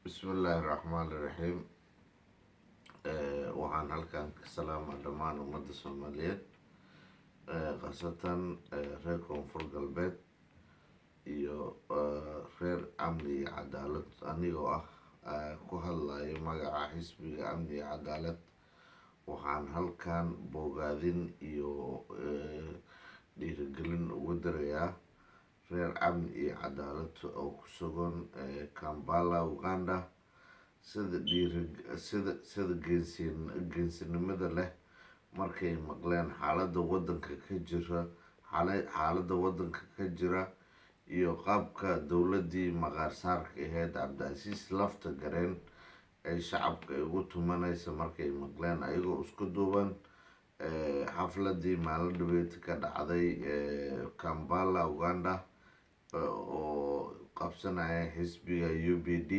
Bismillahirrahmanirrahiim. Waxaan halkan ka salaamaa dhammaan ummadda Soomaaliyeed, khaasatan reer Koonfur Galbeed iyo reer Amni iyo Cadaalad. Anigoo ku hadlayo magaca xisbiga Amni iyo Cadaalad, waxaan halkan bogaadin iyo dhiirigelin ugu dirayaa reer Amni iyo Cadaalad oo ku sugan Kampala, Uganda. sida geesinimada leh markay maqleen xaaladda waddanka ka jira iyo qaabka dowladdii maqaarsaarka ahayd Cabdicasiis lafta gareen ay shacabka ugu tumanaysa markay maqleen ayagoo isku duuban. Xafladii maalin dhaweyd ka dhacday Kampala, Uganda, oo qabsanaya xisbiga UPD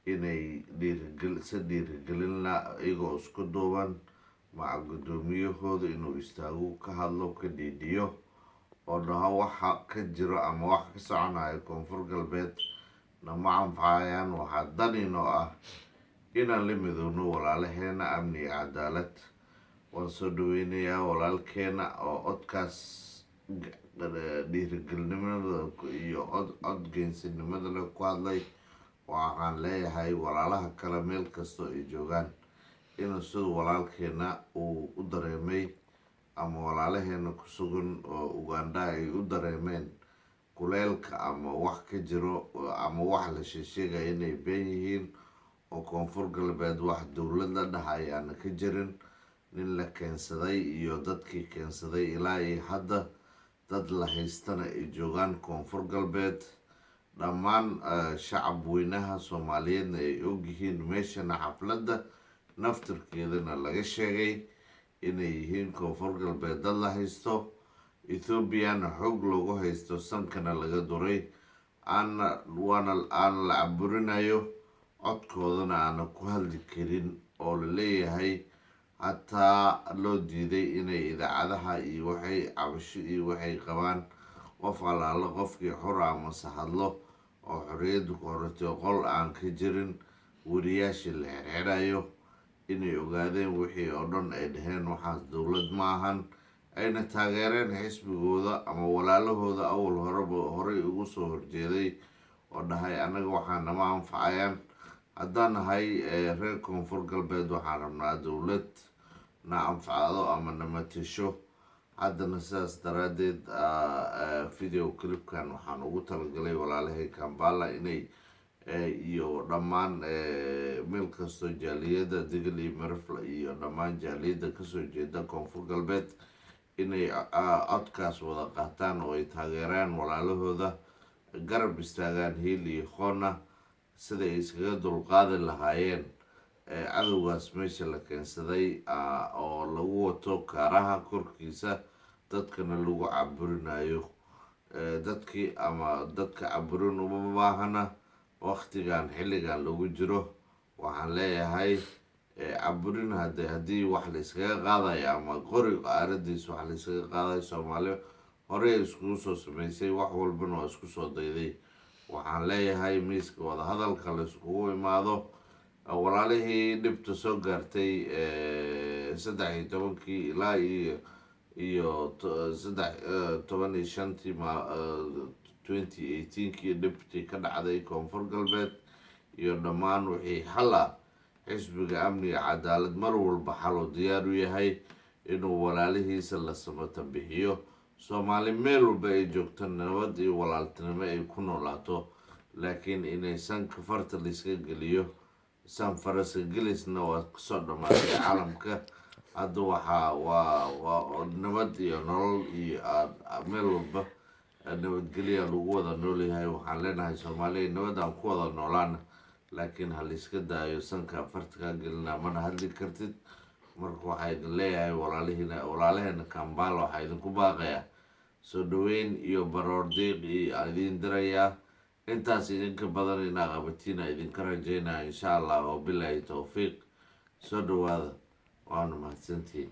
inay dhiirigelin iyagoo isku duuban maca guddoomiyahooda inuu istaago ka hadlo ka dhiidhiyo oo dhaho waxa ka jiro ama wax ka soconayo Koonfur Galbeed nama anfacayaan. Waxaa daninoo inaan la midoobno walaalaheena Amni iyo Cadaalad. Waan soo dhaweynayaa walaalkeena oo codkaas dhiirigelinimada iyo cod geesinimada leh ku hadlay. Waxaan leeyahay walaalaha kale meel kastoo ay joogaan inuu sida walaalkeena uu u dareemay ama walaalaheena ku sugan oo Uganda ay u dareemeen kuleelka ama wax ka jiro ama wax la sheegaya inay been yihiin oo Koonfur Galbeed wax dowlad la dhahay aan ka jirin. Nin la keensaday iyo dadkii keensaday ilaa iyo hadda dad la haystana ay joogaan Koonfur Galbeed. Dhammaan shacab weynaha Soomaaliyeedna ay ogyihiin meeshana xafladda naftirkeedana laga sheegay inay yihiin Koonfur Galbeed dad la haysto, Ethoobiana xoog loogu haysto, sankana laga duray, aan la caburinayo, codkoodana aana ku hadli karin oo la leeyahay hataa loo diiday inay idaacadaha iyo waxay cabasho iyo waxay qabaan qof alaala qofkii xor amase hadlo oo xorriyaddu ku horatay qol aan ka jirin wariyaashii la xirxirayo inay ogaadeen wixii oo dhan ay dhaheen waxaas dowlad ma ahan, ayna taageereen xisbigooda ama walaalahooda awal horey ugu soo horjeeday oo dhahay anaga waxaa nama anfacayaan. haddaan nahay reer Koonfur Galbeed waxaan rabnaa dowlad na anfacdo ama na matasho. haddana sidaas daraaddeed video clipkan waxaan ugu talagalay walaalahay Kampala inay iyo dhammaan meel kastoo jaaliyadda Digil iyo Mirifle iyo dhammaan jaaliyadda kasoo jeeda Koonfur Galbeed inay codkaas wada qaataan oo ay taageeraan walaalahooda, garab istaagaan hiil iyo qoona sida ay iskaga dulqaadi lahaayeen cadowgaas meesha la keensaday oo lagu wato kaaraha korkiisa dadkana lagu caburinayo. dadka caburin uma baahana waqtigan xilligan lagu jiro. waxaan leeyahay caburin haddii wax la iskaga qaadayo ama qori qaaradiis wax la iskaga qaadayo Soomaaliya horey iskugu soo samaysay, wax walbana waa isku soo dayday. waxaan leeyahay miiska wadahadalka la iskugu imaado. walaalihii dhibta soo gaartay 13 ilaa iyo 15 2018 dhibtii ka dhacday Koonfur Galbeed iyo dhammaan wixii xala xisbiga Amni iyo Cadaalad mar walba xalo diyaar u yahay inuu walaalihiisa la samata bixiyo. Soomaali meel walba ay joogto nabad iyo walaaltinimo ay ku noolaato, laakiin inaysan kafarta la iska geliyo. san farasa gelisna waa kasoo dhammaatay caalamka. hadda waa nabad iyo nolol iyo meel walba nabadgelya lagu wada noolyahay. waxaan leenahay Soomaaliya nabad aan ku wada noolaana, laakiin ha la iska daayo sanka farta ka gelina mana hadli kartid. marka waxaa idin leeyahay walaalaheena Kampala waxaa idinku baaqayaa soo dhaweyn iyo baroor deeq iyo idin dirayaa. intaas idinka badan inaa qabatiin idinka rajaynaya insha Allah. oo bilaahi tawfiiq. soo dhawaada waana mahadsantihiin.